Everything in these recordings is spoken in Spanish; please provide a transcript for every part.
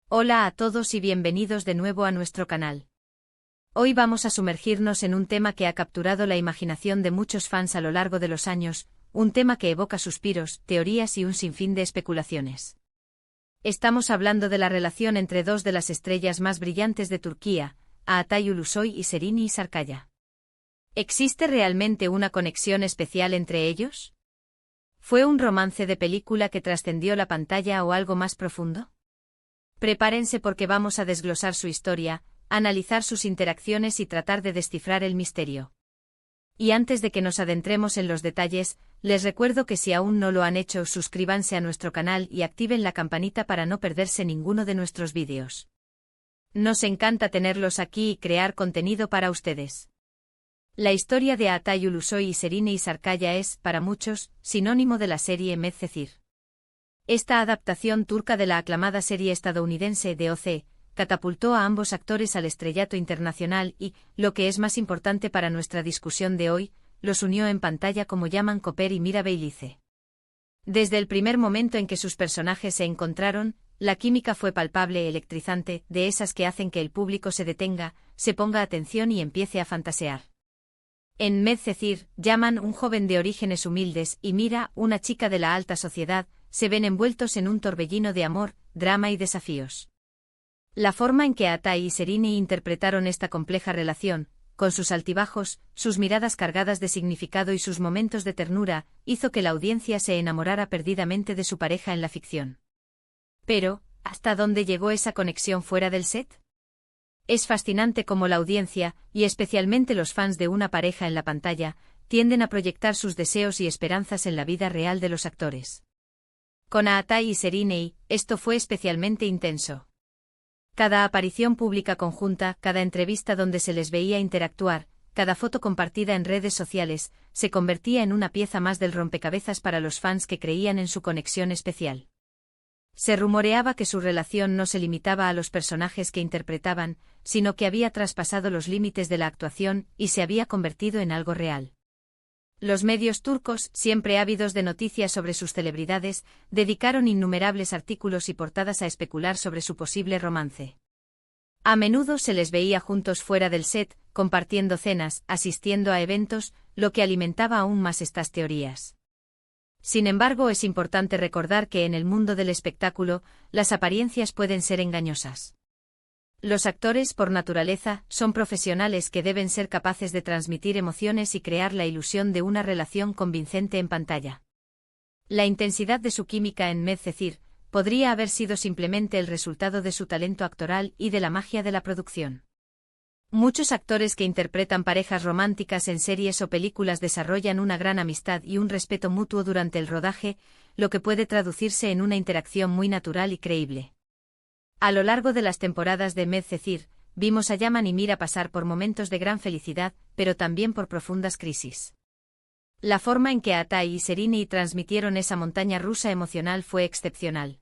Hola a todos y bienvenidos de nuevo a nuestro canal. Hoy vamos a sumergirnos en un tema que ha capturado la imaginación de muchos fans a lo largo de los años, un tema que evoca suspiros, teorías y un sinfín de especulaciones. Estamos hablando de la relación entre dos de las estrellas más brillantes de Turquía, Atay Ulusoy y Serenay Sarıkaya. ¿Existe realmente una conexión especial entre ellos? ¿Fue un romance de película que trascendió la pantalla o algo más profundo? Prepárense porque vamos a desglosar su historia, analizar sus interacciones y tratar de descifrar el misterio. Y antes de que nos adentremos en los detalles, les recuerdo que si aún no lo han hecho, suscríbanse a nuestro canal y activen la campanita para no perderse ninguno de nuestros vídeos. Nos encanta tenerlos aquí y crear contenido para ustedes. La historia de Atay Ulusoy y Serenay Sarıkaya es, para muchos, sinónimo de la serie Medcezir. Esta adaptación turca de la aclamada serie estadounidense DOC, catapultó a ambos actores al estrellato internacional y, lo que es más importante para nuestra discusión de hoy, los unió en pantalla como Yaman Koper y Mira Beylice. Desde el primer momento en que sus personajes se encontraron, la química fue palpable, electrizante, de esas que hacen que el público se detenga, se ponga atención y empiece a fantasear. En Medcezir, Yaman, un joven de orígenes humildes, y Mira, una chica de la alta sociedad, se ven envueltos en un torbellino de amor, drama y desafíos. La forma en que Atay y Serenay interpretaron esta compleja relación, con sus altibajos, sus miradas cargadas de significado y sus momentos de ternura, hizo que la audiencia se enamorara perdidamente de su pareja en la ficción. Pero, ¿hasta dónde llegó esa conexión fuera del set? Es fascinante cómo la audiencia, y especialmente los fans de una pareja en la pantalla, tienden a proyectar sus deseos y esperanzas en la vida real de los actores. Con Atay y Serenay, esto fue especialmente intenso. Cada aparición pública conjunta, cada entrevista donde se les veía interactuar, cada foto compartida en redes sociales, se convertía en una pieza más del rompecabezas para los fans que creían en su conexión especial. Se rumoreaba que su relación no se limitaba a los personajes que interpretaban, sino que había traspasado los límites de la actuación y se había convertido en algo real. Los medios turcos, siempre ávidos de noticias sobre sus celebridades, dedicaron innumerables artículos y portadas a especular sobre su posible romance. A menudo se les veía juntos fuera del set, compartiendo cenas, asistiendo a eventos, lo que alimentaba aún más estas teorías. Sin embargo, es importante recordar que en el mundo del espectáculo, las apariencias pueden ser engañosas. Los actores, por naturaleza, son profesionales que deben ser capaces de transmitir emociones y crear la ilusión de una relación convincente en pantalla. La intensidad de su química en Medcezir podría haber sido simplemente el resultado de su talento actoral y de la magia de la producción. Muchos actores que interpretan parejas románticas en series o películas desarrollan una gran amistad y un respeto mutuo durante el rodaje, lo que puede traducirse en una interacción muy natural y creíble. A lo largo de las temporadas de Medcezir, vimos a Yaman y Mira pasar por momentos de gran felicidad, pero también por profundas crisis. La forma en que Atay y Serenay transmitieron esa montaña rusa emocional fue excepcional.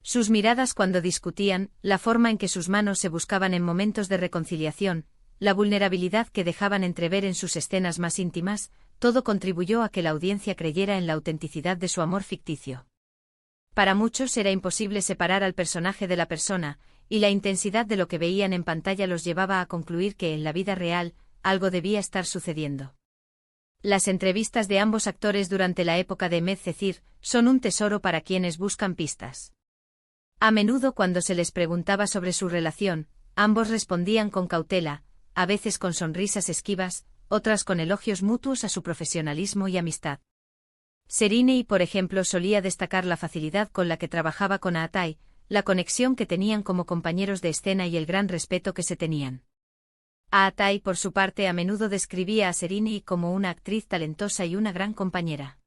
Sus miradas cuando discutían, la forma en que sus manos se buscaban en momentos de reconciliación, la vulnerabilidad que dejaban entrever en sus escenas más íntimas, todo contribuyó a que la audiencia creyera en la autenticidad de su amor ficticio. Para muchos era imposible separar al personaje de la persona, y la intensidad de lo que veían en pantalla los llevaba a concluir que en la vida real, algo debía estar sucediendo. Las entrevistas de ambos actores durante la época de Medcezir son un tesoro para quienes buscan pistas. A menudo cuando se les preguntaba sobre su relación, ambos respondían con cautela, a veces con sonrisas esquivas, otras con elogios mutuos a su profesionalismo y amistad. Serenay, por ejemplo, solía destacar la facilidad con la que trabajaba con Atay, la conexión que tenían como compañeros de escena y el gran respeto que se tenían. Atay, por su parte, a menudo describía a Serenay como una actriz talentosa y una gran compañera.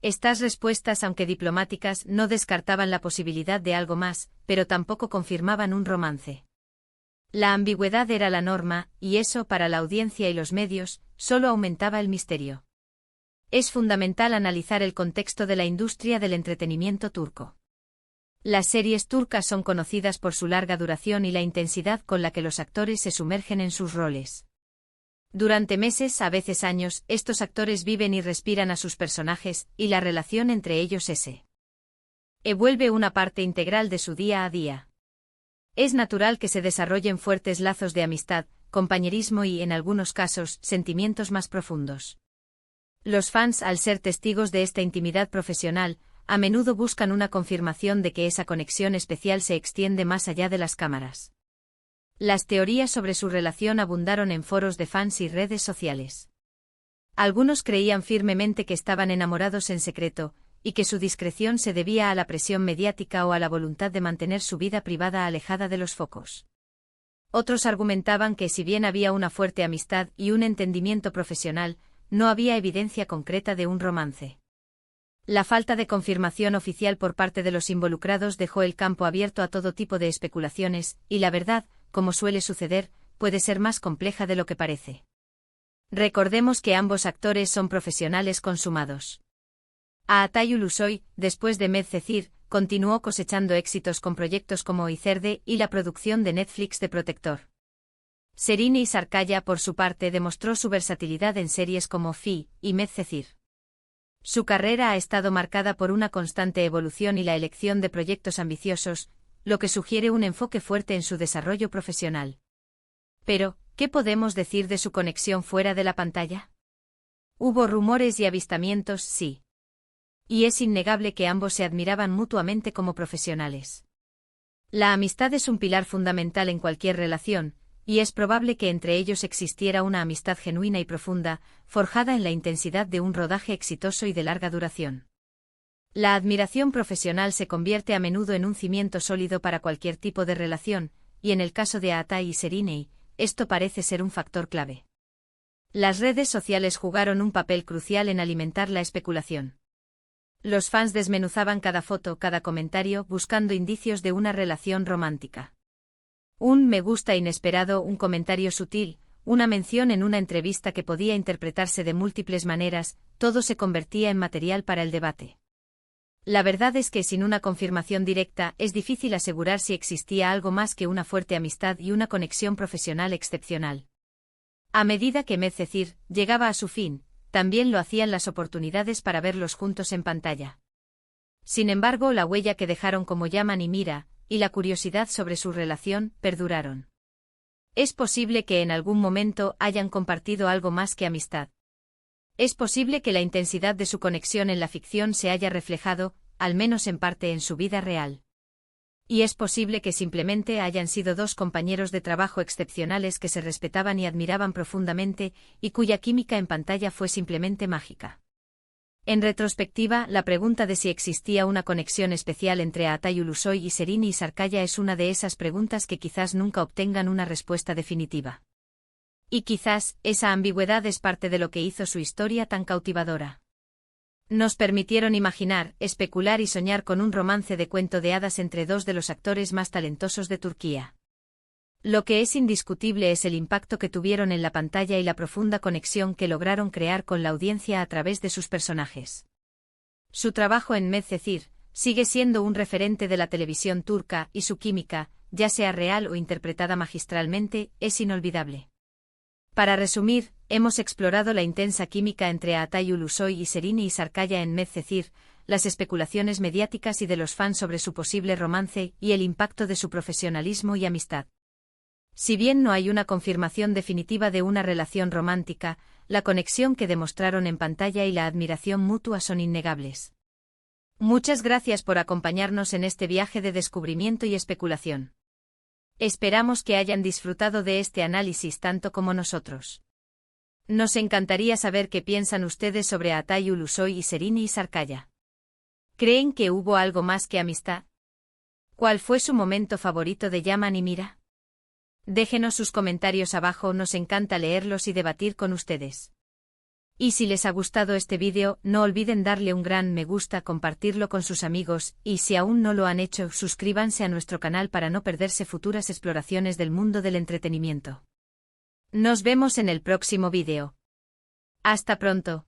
Estas respuestas, aunque diplomáticas, no descartaban la posibilidad de algo más, pero tampoco confirmaban un romance. La ambigüedad era la norma, y eso, para la audiencia y los medios, solo aumentaba el misterio. Es fundamental analizar el contexto de la industria del entretenimiento turco. Las series turcas son conocidas por su larga duración y la intensidad con la que los actores se sumergen en sus roles. Durante meses, a veces años, estos actores viven y respiran a sus personajes, y la relación entre ellos vuelve una parte integral de su día a día. Es natural que se desarrollen fuertes lazos de amistad, compañerismo y, en algunos casos, sentimientos más profundos. Los fans, al ser testigos de esta intimidad profesional, a menudo buscan una confirmación de que esa conexión especial se extiende más allá de las cámaras. Las teorías sobre su relación abundaron en foros de fans y redes sociales. Algunos creían firmemente que estaban enamorados en secreto, y que su discreción se debía a la presión mediática o a la voluntad de mantener su vida privada alejada de los focos. Otros argumentaban que si bien había una fuerte amistad y un entendimiento profesional, no había evidencia concreta de un romance. La falta de confirmación oficial por parte de los involucrados dejó el campo abierto a todo tipo de especulaciones, y la verdad, como suele suceder, puede ser más compleja de lo que parece. Recordemos que ambos actores son profesionales consumados. Aatay Ulusoy, después de Medcezir, continuó cosechando éxitos con proyectos como Icerde y la producción de Netflix de Protector. Serine Sarkaya, por su parte, demostró su versatilidad en series como Fi y Medcezir. Su carrera ha estado marcada por una constante evolución y la elección de proyectos ambiciosos, lo que sugiere un enfoque fuerte en su desarrollo profesional. Pero, ¿qué podemos decir de su conexión fuera de la pantalla? Hubo rumores y avistamientos, sí. Y es innegable que ambos se admiraban mutuamente como profesionales. La amistad es un pilar fundamental en cualquier relación, y es probable que entre ellos existiera una amistad genuina y profunda, forjada en la intensidad de un rodaje exitoso y de larga duración. La admiración profesional se convierte a menudo en un cimiento sólido para cualquier tipo de relación, y en el caso de Aatay y Serine, esto parece ser un factor clave. Las redes sociales jugaron un papel crucial en alimentar la especulación. Los fans desmenuzaban cada foto, cada comentario, buscando indicios de una relación romántica. Un me gusta inesperado, un comentario sutil, una mención en una entrevista que podía interpretarse de múltiples maneras, todo se convertía en material para el debate. La verdad es que sin una confirmación directa es difícil asegurar si existía algo más que una fuerte amistad y una conexión profesional excepcional. A medida que Medcezir llegaba a su fin, también lo hacían las oportunidades para verlos juntos en pantalla. Sin embargo, la huella que dejaron como Yaman y Mira, y la curiosidad sobre su relación, perduraron. Es posible que en algún momento hayan compartido algo más que amistad. Es posible que la intensidad de su conexión en la ficción se haya reflejado, al menos en parte, en su vida real. Y es posible que simplemente hayan sido dos compañeros de trabajo excepcionales que se respetaban y admiraban profundamente, y cuya química en pantalla fue simplemente mágica. En retrospectiva, la pregunta de si existía una conexión especial entre Aatay Ulusoy y Serine Sarkaya es una de esas preguntas que quizás nunca obtengan una respuesta definitiva. Y quizás, esa ambigüedad es parte de lo que hizo su historia tan cautivadora. Nos permitieron imaginar, especular y soñar con un romance de cuento de hadas entre dos de los actores más talentosos de Turquía. Lo que es indiscutible es el impacto que tuvieron en la pantalla y la profunda conexión que lograron crear con la audiencia a través de sus personajes. Su trabajo en Medcezir sigue siendo un referente de la televisión turca y su química, ya sea real o interpretada magistralmente, es inolvidable. Para resumir, hemos explorado la intensa química entre Aatay Ulusoy y Serine Sarkaya en Medcezir, las especulaciones mediáticas y de los fans sobre su posible romance y el impacto de su profesionalismo y amistad. Si bien no hay una confirmación definitiva de una relación romántica, la conexión que demostraron en pantalla y la admiración mutua son innegables. Muchas gracias por acompañarnos en este viaje de descubrimiento y especulación. Esperamos que hayan disfrutado de este análisis tanto como nosotros. Nos encantaría saber qué piensan ustedes sobre Aatay Ulusoy y Serine Sarkaya. ¿Creen que hubo algo más que amistad? ¿Cuál fue su momento favorito de Yaman y Mira? Déjenos sus comentarios abajo, nos encanta leerlos y debatir con ustedes. Y si les ha gustado este vídeo, no olviden darle un gran me gusta, compartirlo con sus amigos, y si aún no lo han hecho, suscríbanse a nuestro canal para no perderse futuras exploraciones del mundo del entretenimiento. Nos vemos en el próximo vídeo. Hasta pronto.